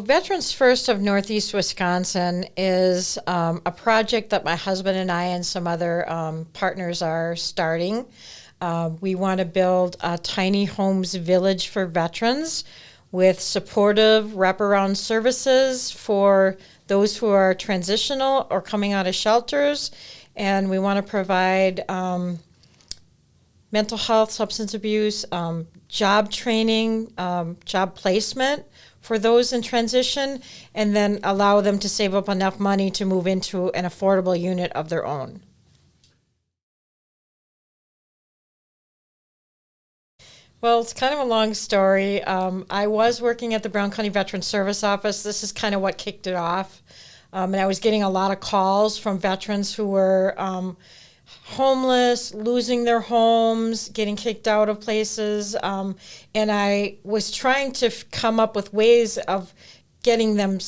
Veterans First of Northeast Wisconsin is a project that my husband and I and some other partners are starting. We want to build a tiny homes village for veterans with supportive wraparound services for those who are transitional or coming out of shelters. And we want to provide mental health, substance abuse, job training, job placement for those in transition, and then allow them to save up enough money to move into an affordable unit of their own. Well, it's kind of a long story. I was working at the Brown County Veteran Service Office. This is kind of what kicked it off. And I was getting a lot of calls from veterans who were homeless, losing their homes, getting kicked out of places. And I was trying to come up with ways of getting them,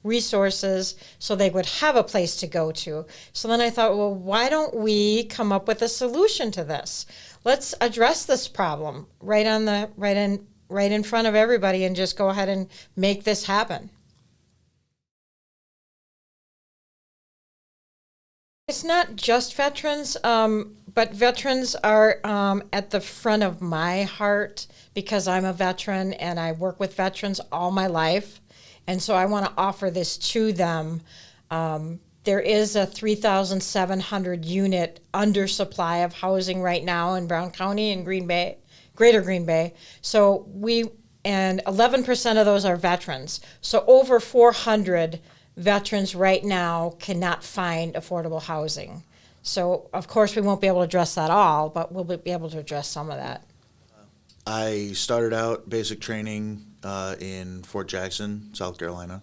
resources so they would have a place to go to. So then I thought, well, why don't we come up with a solution to this? Let's address this problem right in front of everybody and just go ahead and make this happen. It's not just veterans, but veterans are at the front of my heart because I'm a veteran and I work with veterans all my life. And so I want to offer this to them. There is a 3,700 unit undersupply of housing right now in Brown County and Green Bay, Greater Green Bay. And 11% of those are veterans. So over 400 veterans right now cannot find affordable housing. So of course we won't be able to address that all, but we'll be able to address some of that. I started out basic training in Fort Jackson, South Carolina.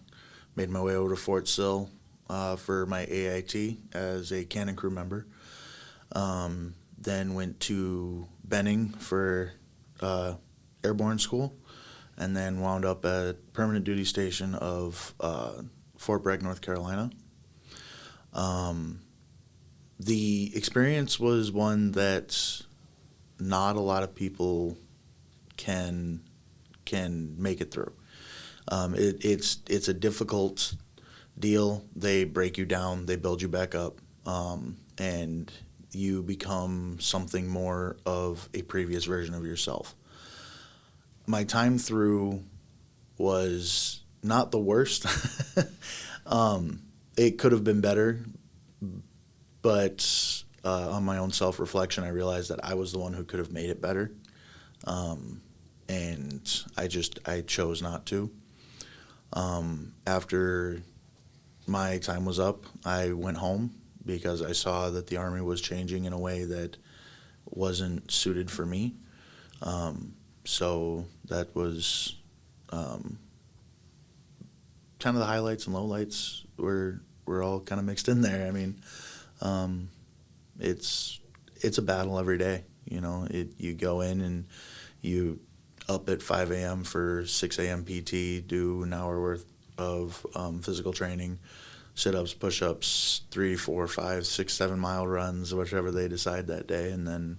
Made my way over to Fort Sill for my AIT as a cannon crew member. Then went to Benning for airborne school, and then wound up at permanent duty station of Fort Bragg, North Carolina. The experience was one that not a lot of people can make it through. It's a difficult deal. They break you down, they build you back up, and you become something more of a previous version of yourself. My time through was not the worst. It could have been better, but on my own self-reflection, I realized that I was the one who could have made it better, and I chose not to. After my time was up, I went home because I saw that the Army was changing in a way that wasn't suited for me. So that was kind of the highlights and lowlights were all kind of mixed in there. I mean, it's a battle every day. You go in and you up at 5 a.m. for 6 a.m. PT, do an hour worth of physical training, sit-ups, push-ups, 3, 4, 5, 6, 7 mile runs, whichever they decide that day, and then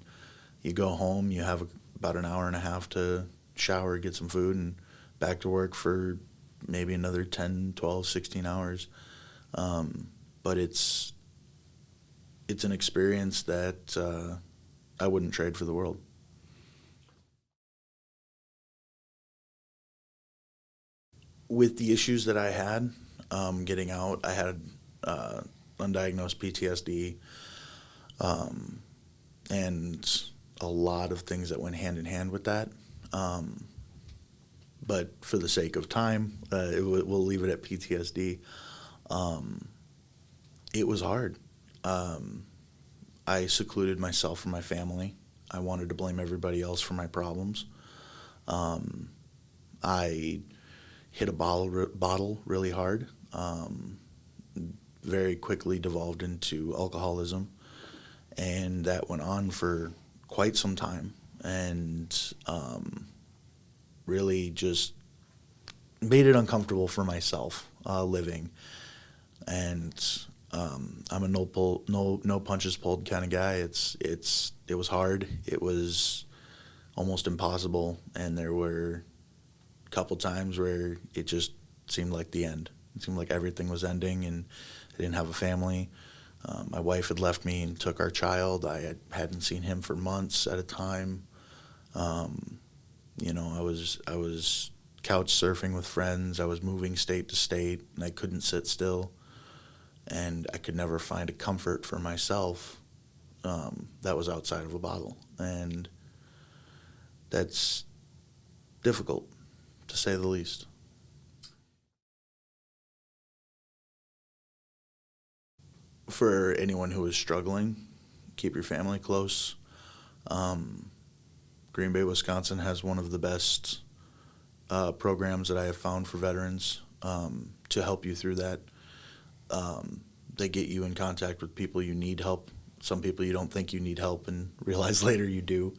you go home, you have about an hour and a half to shower, get some food, and back to work for maybe another 10, 12, 16 hours. But it's an experience that I wouldn't trade for the world. With the issues that I had getting out, I had undiagnosed PTSD and a lot of things that went hand in hand with that. But for the sake of time, we'll leave it at PTSD. It was hard. I secluded myself from my family. I wanted to blame everybody else for my problems. I hit a bottle really hard. Very quickly devolved into alcoholism, and that went on for quite some time, and really just made it uncomfortable for myself living. And I'm a no punches pulled kind of guy. It was hard. It was almost impossible, and there were a couple times where it just seemed like the end. It seemed like everything was ending, and I didn't have a family. My wife had left me and took our child. Hadn't seen him for months at a time. I was couch surfing with friends. I was moving state to state, and I couldn't sit still. And I could never find a comfort for myself that was outside of a bottle. And that's difficult, to say the least. For anyone who is struggling, keep your family close. Green Bay, Wisconsin has one of the best programs that I have found for veterans to help you through that. They get you in contact with people you need help. Some people you don't think you need help and realize later you do.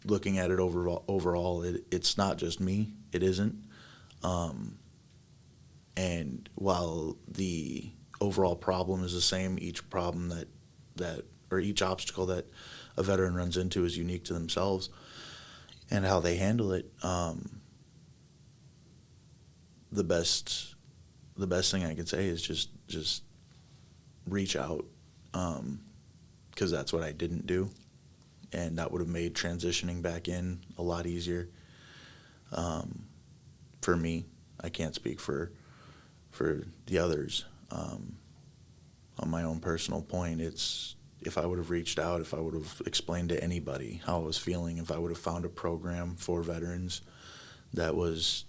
Looking at it overall, it's not just me. It isn't. And while the overall problem is the same, each problem or each obstacle that a veteran runs into is unique to themselves and how they handle it. The best thing I can say is just reach out, because that's what I didn't do, and that would have made transitioning back in a lot easier. For me, I can't speak for the others. On my own personal point, it's if I would have reached out, if I would have explained to anybody how I was feeling, if I would have found a program for veterans that was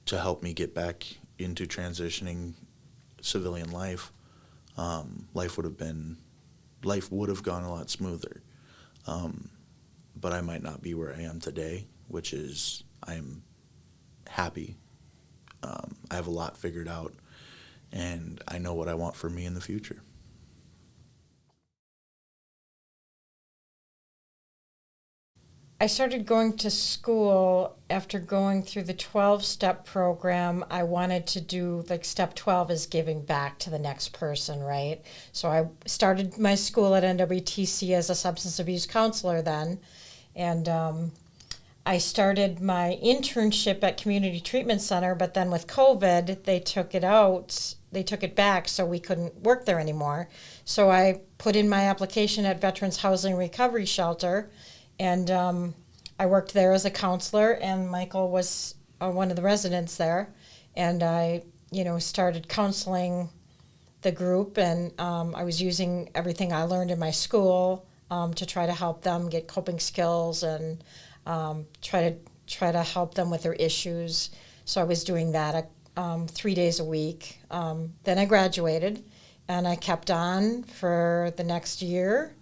to help me get back into transitioning civilian life, life would have gone a lot smoother. But I might not be where I am today, which is I'm happy. I have a lot figured out, and I know what I want for me in the future. I started going to school after going through the 12-step program. I wanted to do, like, step 12 is giving back to the next person, right? So I started my school at NWTC as a substance abuse counselor then, and I started my internship at Community Treatment Center, but then with COVID, they took it back, so we couldn't work there anymore. So I put in my application at Veterans Housing Recovery Shelter, and I worked there as a counselor, and Michael was one of the residents there, and I, started counseling the group, and I was using everything I learned in my school to try to help them get coping skills and try to help them with their issues. So I was doing that 3 days a week. Then I graduated, and I kept on for the next year.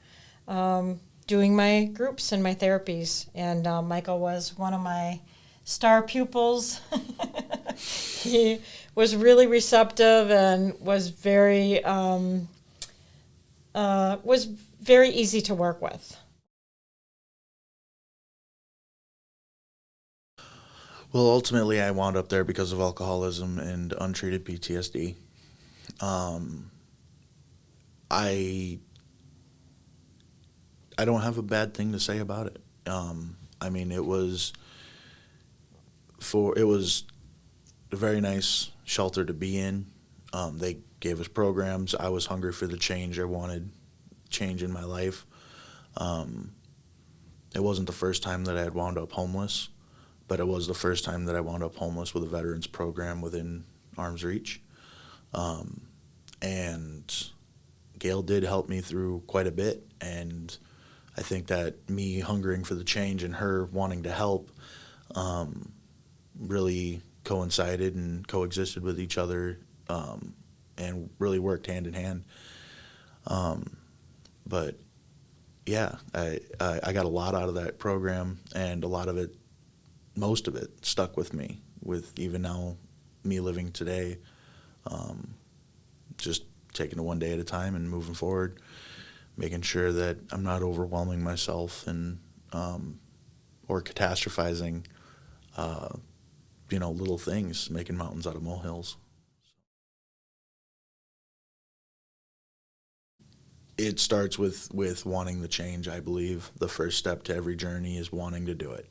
Doing my groups and my therapies, and Michael was one of my star pupils. He was really receptive and was very easy to work with. Well, ultimately, I wound up there because of alcoholism and untreated PTSD. I don't have a bad thing to say about it. It was a very nice shelter to be in. They gave us programs. I was hungry for the change. I wanted change in my life. It wasn't the first time that I had wound up homeless, but it was the first time that I wound up homeless with a veterans program within arm's reach. And Gail did help me through quite a bit, and I think that me hungering for the change and her wanting to help really coincided and coexisted with each other, and really worked hand in hand. But yeah, I got a lot out of that program, and most of it stuck with me, with even now me living today, just taking it one day at a time and moving forward, making sure that I'm not overwhelming myself and or catastrophizing, little things, making mountains out of molehills. it starts with wanting the change, I believe. The first step to every journey is wanting to do it.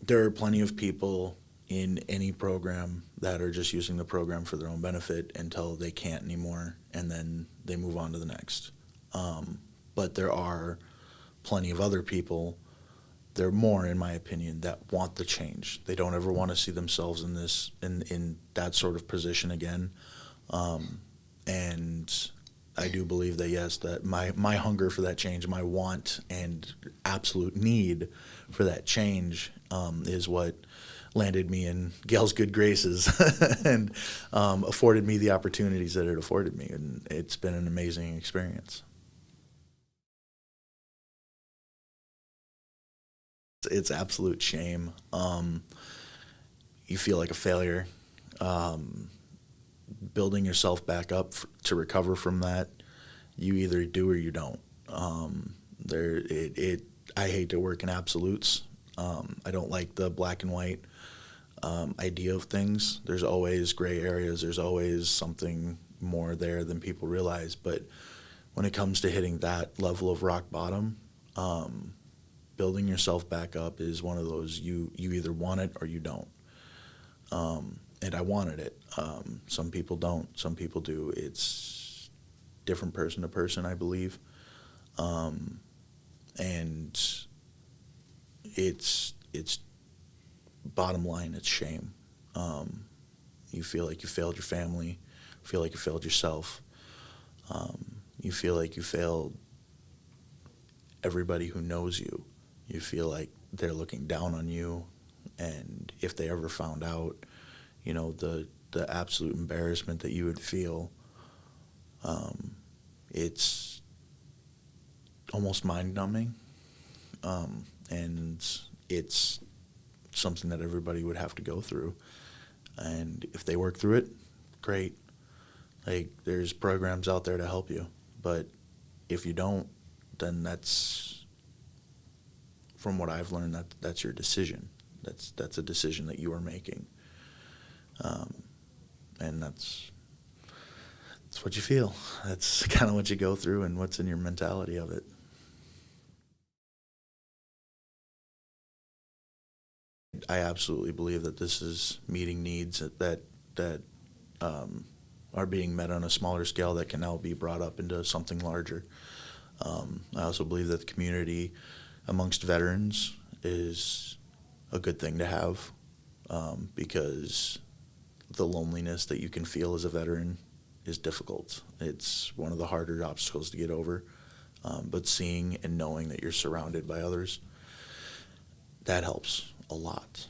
There are plenty of people in any program that are just using the program for their own benefit until they can't anymore, and then they move on to the next. But there are plenty of other people, there are more, in my opinion, that want the change. They don't ever want to see themselves in that sort of position again. And I do believe that, yes, that my hunger for that change, my want and absolute need for that change is what landed me in Gail's good graces and afforded me the opportunities that it afforded me. And it's been an amazing experience. It's absolute shame. You feel like a failure. Building yourself back up to recover from that, you either do or you don't. I hate to work in absolutes. I don't like the black and white idea of things. There's always gray areas. There's always something more there than people realize. But when it comes to hitting that level of rock bottom, building yourself back up is one of those you either want it or you don't. And I wanted it. Some people don't. Some people do. It's different person to person, I believe. And it's bottom line, it's shame. You feel like you failed your family. You feel like you failed yourself. You feel like you failed everybody who knows you. You feel like they're looking down on you, and if they ever found out, you know, the absolute embarrassment that you would feel, it's almost mind-numbing, and it's something that everybody would have to go through. And if they work through it, great. Like, there's programs out there to help you, but if you don't, then that's, from what I've learned, that's your decision. That's a decision that you are making. And that's what you feel. That's kind of what you go through and what's in your mentality of it. I absolutely believe that this is meeting needs that are being met on a smaller scale that can now be brought up into something larger. I also believe that the community amongst veterans is a good thing to have, because the loneliness that you can feel as a veteran is difficult. It's one of the harder obstacles to get over, but seeing and knowing that you're surrounded by others, that helps a lot.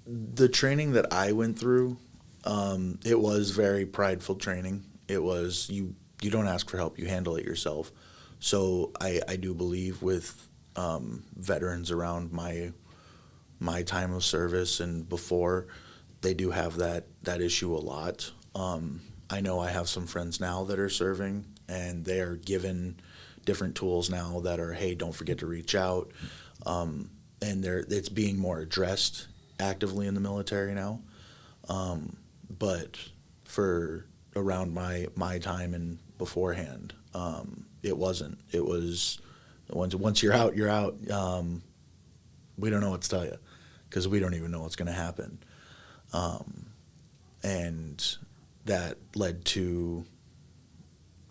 The training that I went through, it was very prideful training. It was, you don't ask for help, you handle it yourself. So I do believe with veterans around my time of service and before, they do have that issue a lot. I know I have some friends now that are serving, and they are given different tools now that are, hey, don't forget to reach out. And it's being more addressed actively in the military now. But for around my time and beforehand, it wasn't. It was, once you're out, you're out. We don't know what to tell you because we don't even know what's going to happen. And that led to,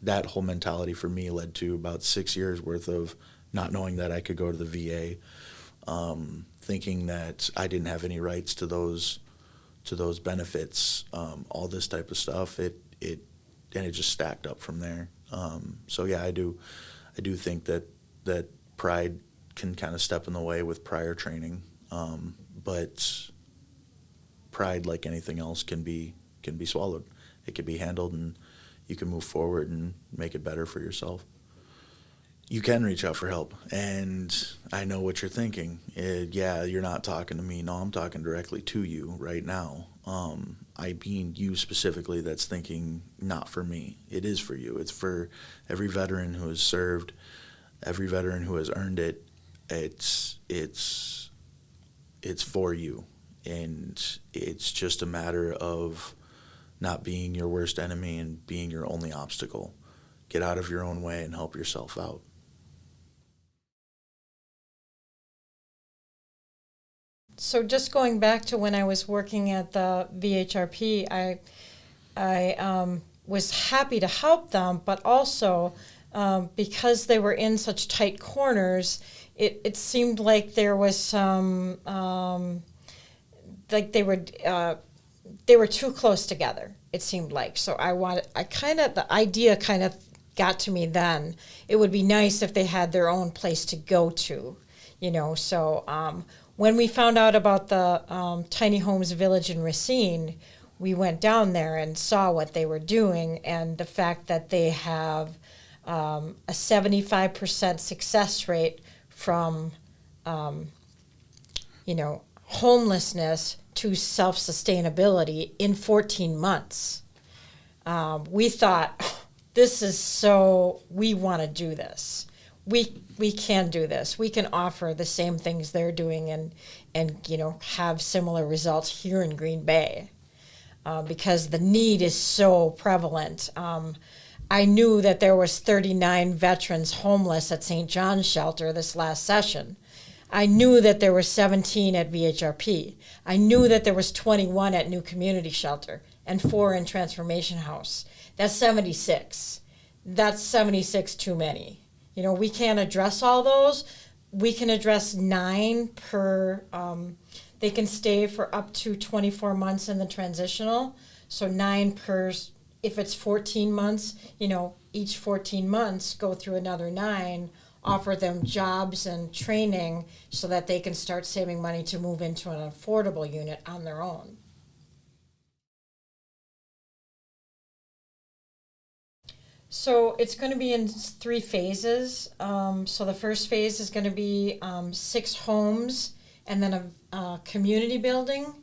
that whole mentality for me led to about 6 years worth of not knowing that I could go to the VA, thinking that I didn't have any rights to those benefits, all this type of stuff. It just stacked up from there. So yeah, I do think that pride can kind of step in the way with prior training, but pride, like anything else, can be swallowed. It can be handled, and you can move forward and make it better for yourself. You can reach out for help, and I know what you're thinking. Yeah, you're not talking to me. No, I'm talking directly to you right now. I mean you specifically that's thinking, not for me. It is for you. It's for every veteran who has served, every veteran who has earned it. It's for you, and it's just a matter of not being your worst enemy and being your only obstacle. Get out of your own way and help yourself out. So just going back to when I was working at the VHRP, I was happy to help them, but also because they were in such tight corners, it seemed like there was some like they were too close together. It seemed like so. The idea kind of got to me then. It would be nice if they had their own place to go to, you know. So when we found out about the Tiny Homes Village in Racine, we went down there and saw what they were doing, and the fact that they have a 75% success rate from, homelessness to self-sustainability in 14 months. We thought, we want to do this. We can do this. We can offer the same things they're doing and have similar results here in Green Bay. Because the need is so prevalent. I knew that there was 39 veterans homeless at St. John's Shelter this last session. I knew that there were 17 at VHRP. I knew that there was 21 at New Community Shelter and 4 in Transformation House. That's 76. That's 76 too many. We can't address all those. We can address 9 per. They can stay for up to 24 months in the transitional. So 9 per, if it's 14 months, each 14 months go through another 9, offer them jobs and training so that they can start saving money to move into an affordable unit on their own. So it's going to be in 3 phases. So the first phase is going to be 6 homes and then a community building.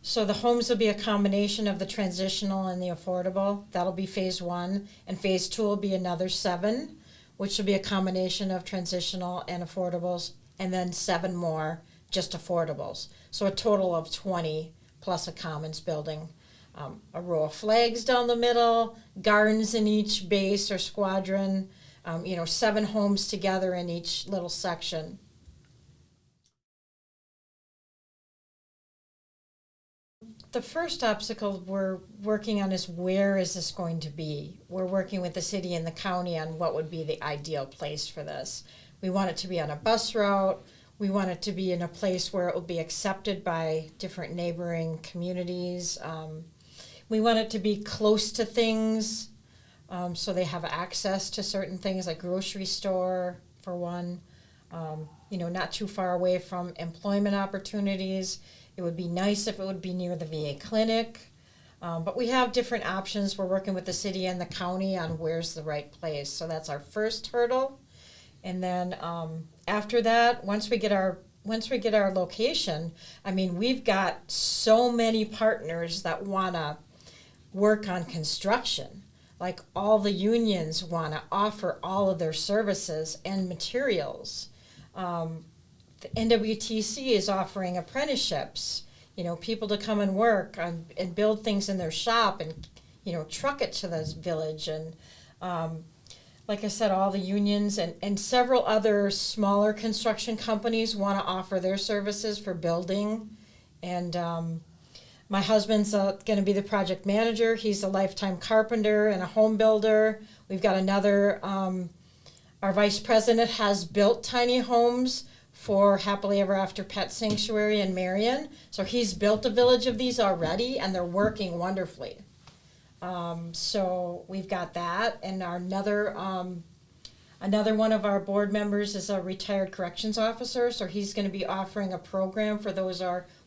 So the homes will be a combination of the transitional and the affordable. That'll be phase 1. And phase 2 will be another 7, which will be a combination of transitional and affordables, and then 7 more just affordables. So a total of 20 plus a commons building. A row of flags down the middle, gardens in each base or squadron, 7 homes together in each little section. The first obstacle we're working on is where is this going to be? We're working with the city and the county on what would be the ideal place for this. We want it to be on a bus route. We want it to be in a place where it will be accepted by different neighboring communities. We want it to be close to things, so they have access to certain things like grocery store, for one. Not too far away from employment opportunities. It would be nice if it would be near the VA clinic. But we have different options. We're working with the city and the county on where's the right place. So that's our first hurdle. And then after that, once we get our location, we've got so many partners that want to work on construction. Like all the unions want to offer all of their services and materials. The NWTC is offering apprenticeships, people to come and work and build things in their shop and, truck it to the village. And like I said, all the unions and several other smaller construction companies want to offer their services for building. And my husband's going to be the project manager. He's a lifetime carpenter and a home builder. We've got another, our vice president has built tiny homes for Happily Ever After Pet Sanctuary in Marion. So he's built a village of these already, and they're working wonderfully. So we've got that. And another one of our board members is a retired corrections officer. So he's going to be offering a program for those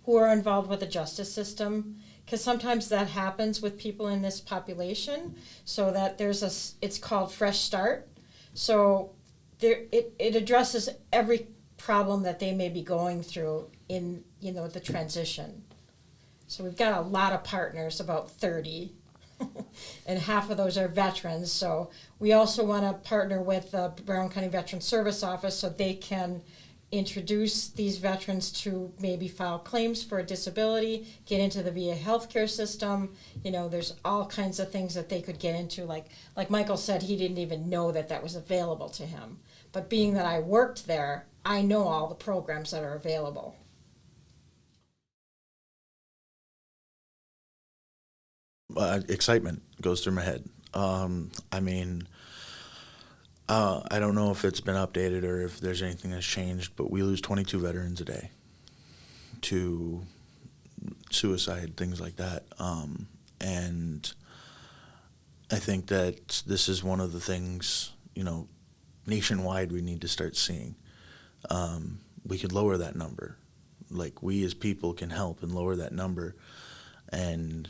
who are involved with the justice system. Because sometimes that happens with people in this population. So that it's called Fresh Start. So it addresses every problem that they may be going through in the transition. So we've got a lot of partners, about 30, and half of those are veterans. So we also want to partner with the Brown County Veteran Service Office so they can introduce these veterans to maybe file claims for a disability, get into the VA healthcare system. There's all kinds of things that they could get into. Like Michael said, he didn't even know that that was available to him. But being that I worked there, I know all the programs that are available. Excitement goes through my head. I don't know if it's been updated or if there's anything that's changed, but we lose 22 veterans a day to suicide, things like that. And I think that this is one of the things, nationwide we need to start seeing. We could lower that number. Like, we as people can help and lower that number. And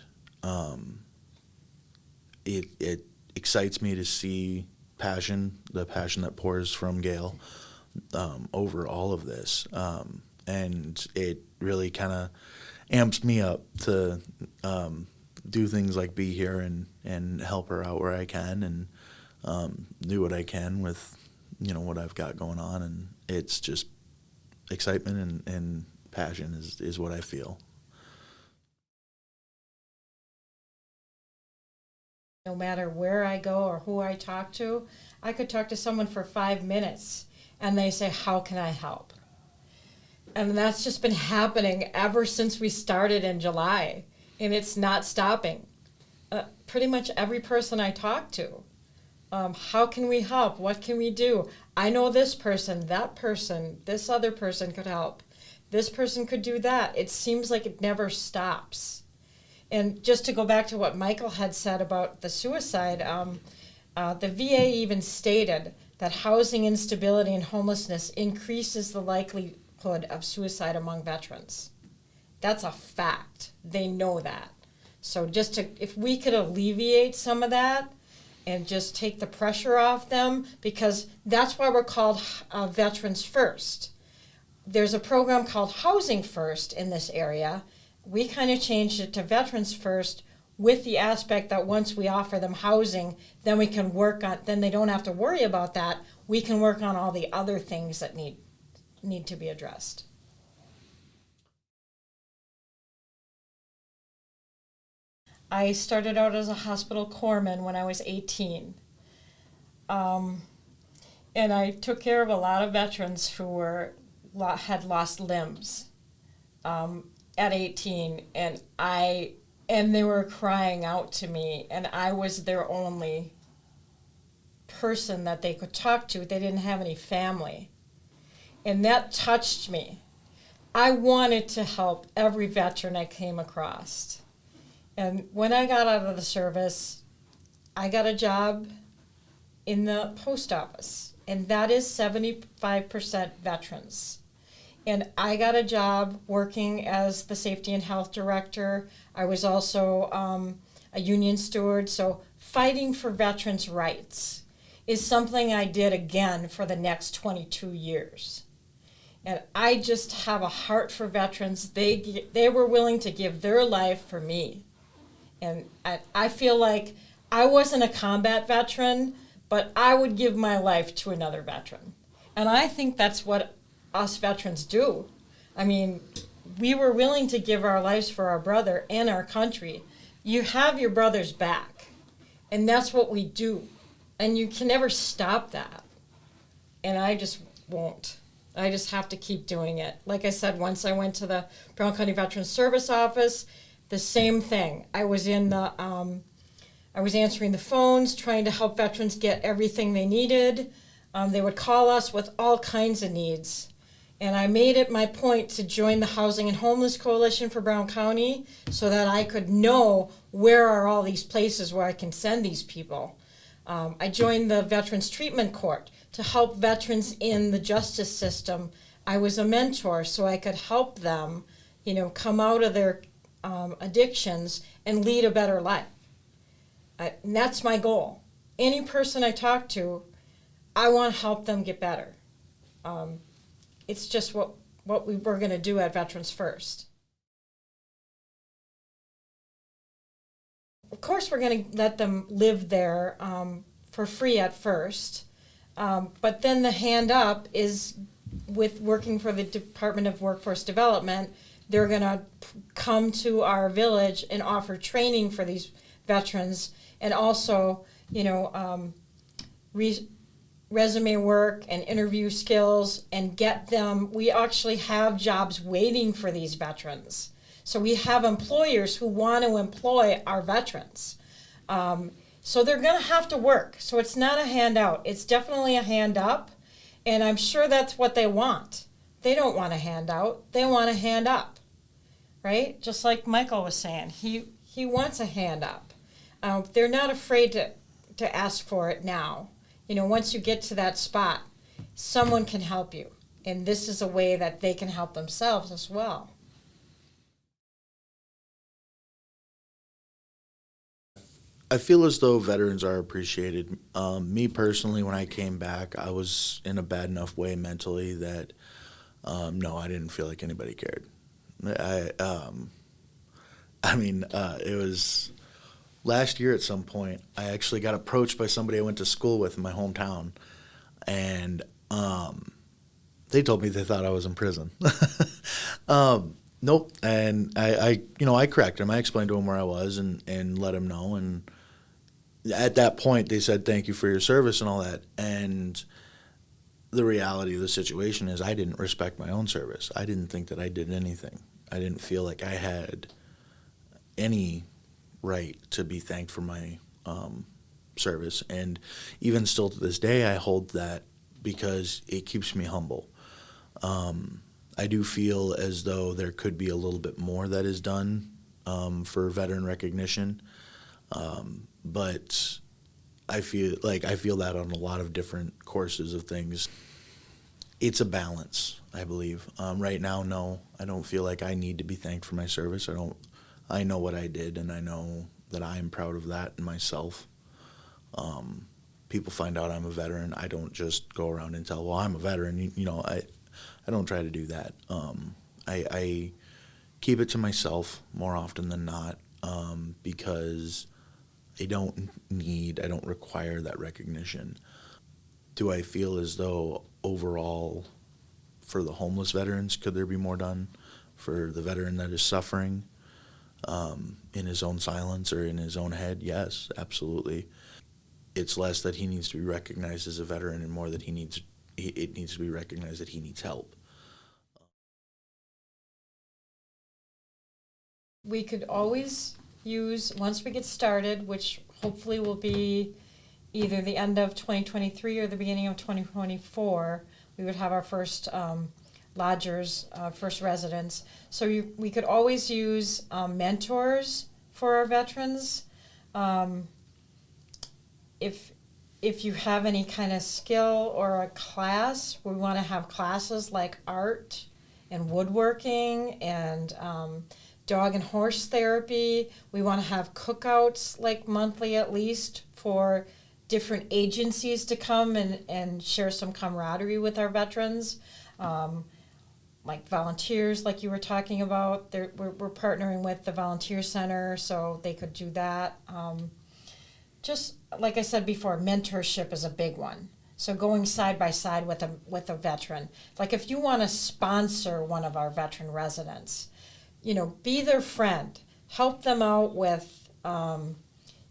it excites me to see the passion that pours from Gail over all of this. And it really kind of amps me up to do things like be here and help her out where I can and do what I can with, what I've got going on. And it's just excitement and passion is what I feel. No matter where I go or who I talk to, I could talk to someone for 5 minutes and they say, how can I help? And that's just been happening ever since we started in July, and it's not stopping. Pretty much every person I talk to, how can we help? What can we do? I know this person, that person, this other person could help. This person could do that. It seems like it never stops. And just to go back to what Michael had said about the suicide, the VA even stated that housing instability and homelessness increases the likelihood of suicide among veterans. That's a fact. They know that. So if we could alleviate some of that and just take the pressure off them, because that's why we're called Veterans First. There's a program called Housing First in this area. We kind of changed it to Veterans First with the aspect that once we offer them housing, then we can then they don't have to worry about that. We can work on all the other things that need to be addressed. I started out as a hospital corpsman when I was 18. And I took care of a lot of veterans who had lost limbs. At 18, and they were crying out to me, and I was their only person that they could talk to. They didn't have any family, and that touched me. I wanted to help every veteran I came across, and when I got out of the service, I got a job in the post office, and that is 75% veterans. And I got a job working as the safety and health director. I was also a union steward. So fighting for veterans' rights is something I did again for the next 22 years. And I just have a heart for veterans. They were willing to give their life for me. And I feel like I wasn't a combat veteran, but I would give my life to another veteran. And I think that's what us veterans do. I mean, we were willing to give our lives for our brother and our country. You have your brother's back, and that's what we do. And you can never stop that. And I just won't. I just have to keep doing it. Like I said, once I went to the Brown County Veterans Service Office, the same thing. I was answering the phones, trying to help veterans get everything they needed. They would call us with all kinds of needs. And I made it my point to join the Housing and Homeless Coalition for Brown County so that I could know where are all these places where I can send these people. I joined the Veterans Treatment Court to help veterans in the justice system. I was a mentor so I could help them, come out of their addictions and lead a better life. And that's my goal. Any person I talk to, I want to help them get better. It's just what we're going to do at Veterans First. Of course, we're going to let them live there for free at first, but then the hand up is with working for the Department of Workforce Development, they're going to come to our village and offer training for these veterans, and also, resume work and interview skills, and get them. We actually have jobs waiting for these veterans. So we have employers who want to employ our veterans. So they're going to have to work. So it's not a handout. It's definitely a hand up. And I'm sure that's what they want. They don't want a handout. They want a hand up, right? Just like Michael was saying, he wants a hand up. They're not afraid to ask for it now. Once you get to that spot, someone can help you. And this is a way that they can help themselves as well. I feel as though veterans are appreciated. Me personally, when I came back, I was in a bad enough way mentally that no, I didn't feel like anybody cared. It was last year at some point. I actually got approached by somebody I went to school with in my hometown, and they told me they thought I was in prison. Nope. And I corrected them. I explained to them where I was and let them know. And at that point, they said, thank you for your service and all that. And the reality of the situation is I didn't respect my own service. I didn't think that I did anything. I didn't feel like I had any right to be thanked for my service. And even still to this day, I hold that because it keeps me humble. I do feel as though there could be a little bit more that is done for veteran recognition, but I feel that on a lot of different courses of things. It's a balance, I believe. Right now, no, I don't feel like I need to be thanked for my service. I know what I did, and I know that I am proud of that in myself. People find out I'm a veteran. I don't just go around and tell, well, I'm a veteran. I don't try to do that. I keep it to myself more often than not because I don't require that recognition. Do I feel as though overall for the homeless veterans, could there be more done? For the veteran that is suffering in his own silence or in his own head? Yes, absolutely. It's less that he needs to be recognized as a veteran and more that it needs to be recognized that he needs help. We could always use, once we get started, which hopefully will be either the end of 2023 or the beginning of 2024, we would have our first lodgers, first residents. So we could always use mentors for our veterans. If you have any kind of skill or a class, we want to have classes like art and woodworking and dog and horse therapy. We want to have cookouts like monthly at least for different agencies to come and share some camaraderie with our veterans. Like volunteers, like you were talking about. We're partnering with the Volunteer Center so they could do that. Just like I said before, mentorship is a big one. So going side by side with a veteran. Like if you want to sponsor one of our veteran residents, be their friend. Help them out with,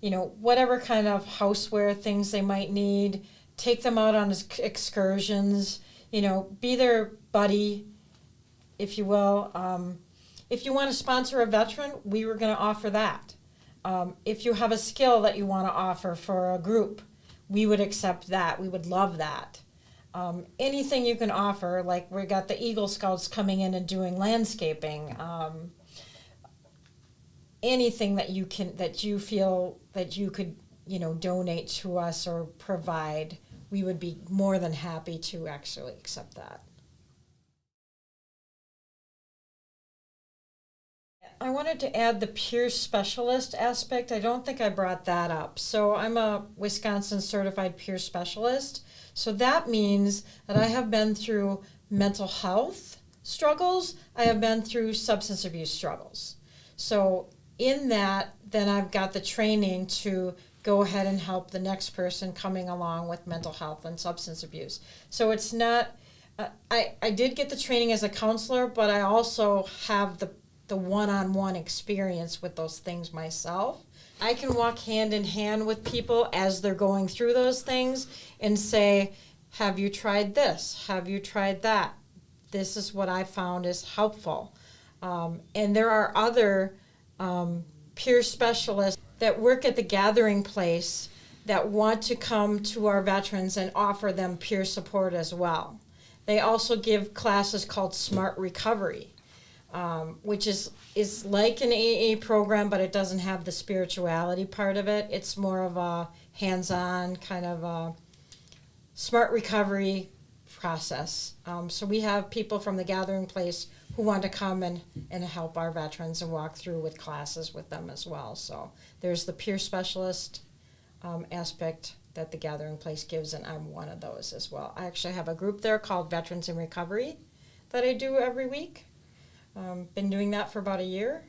whatever kind of houseware things they might need. Take them out on excursions. Be their buddy, if you will. If you want to sponsor a veteran, we were going to offer that. If you have a skill that you want to offer for a group, we would accept that. We would love that. Anything you can offer, like we got the Eagle Scouts coming in and doing landscaping. Anything that you feel that you could, donate to us or provide, we would be more than happy to actually accept that. I wanted to add the peer specialist aspect. I don't think I brought that up. So I'm a Wisconsin certified peer specialist. So that means that I have been through mental health struggles. I have been through substance abuse struggles. So in that, then I've got the training to go ahead and help the next person coming along with mental health and substance abuse. So it's not, I did get the training as a counselor, but I also have the one-on-one experience with those things myself. I can walk hand in hand with people as they're going through those things and say, have you tried this? Have you tried that? This is what I found is helpful. And there are other peer specialists that work at the gathering place that want to come to our veterans and offer them peer support as well. They also give classes called Smart Recovery, which is like an AA program, but it doesn't have the spirituality part of it. It's more of a hands-on kind of a smart recovery process. So we have people from the gathering place who want to come and help our veterans and walk through with classes with them as well. So there's the peer specialist aspect that the gathering place gives, and I'm one of those as well. I actually have a group there called Veterans in Recovery that I do every week. Been doing that for about a year,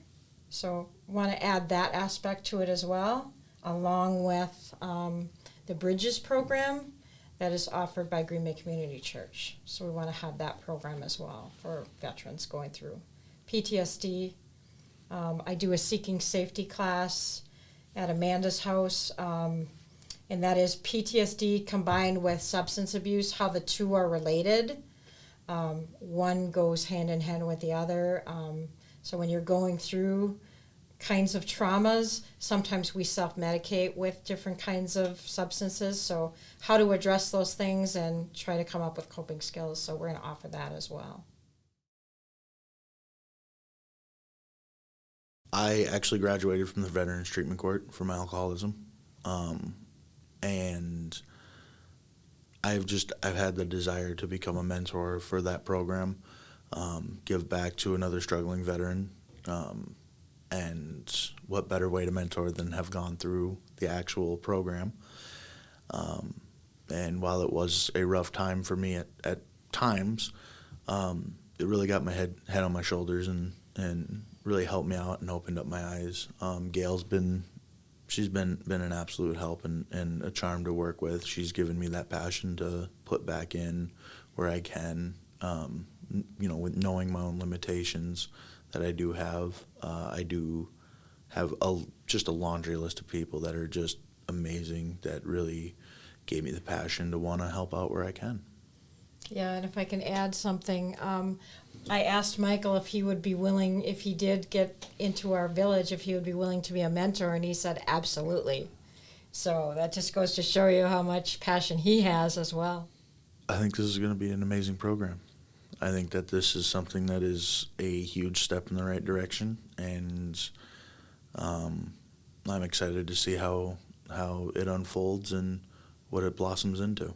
so want to add that aspect to it as well, along with the Bridges program that is offered by Green Bay Community Church. So we want to have that program as well for veterans going through PTSD. I do a Seeking Safety class at Amanda's house, and that is PTSD combined with substance abuse, how the two are related. One goes hand in hand with the other. So when you're going through kinds of traumas, sometimes we self-medicate with different kinds of substances. So how to address those things and try to come up with coping skills. So we're going to offer that as well. I actually graduated from the Veterans Treatment Court for my alcoholism, and I've had the desire to become a mentor for that program, give back to another struggling veteran, and what better way to mentor than have gone through the actual program. And while it was a rough time for me at times, it really got my head on my shoulders and really helped me out and opened up my eyes. Gail's been an absolute help and a charm to work with. She's given me that passion to put back in where I can, with knowing my own limitations that I do have. I do have just a laundry list of people that are just amazing that really gave me the passion to want to help out where I can. Yeah, and if I can add something, I asked Michael if he would be willing, if he did get into our village, if he would be willing to be a mentor, and he said absolutely. So that just goes to show you how much passion he has as well. I think this is going to be an amazing program. I think that this is something that is a huge step in the right direction, and I'm excited to see how it unfolds and what it blossoms into.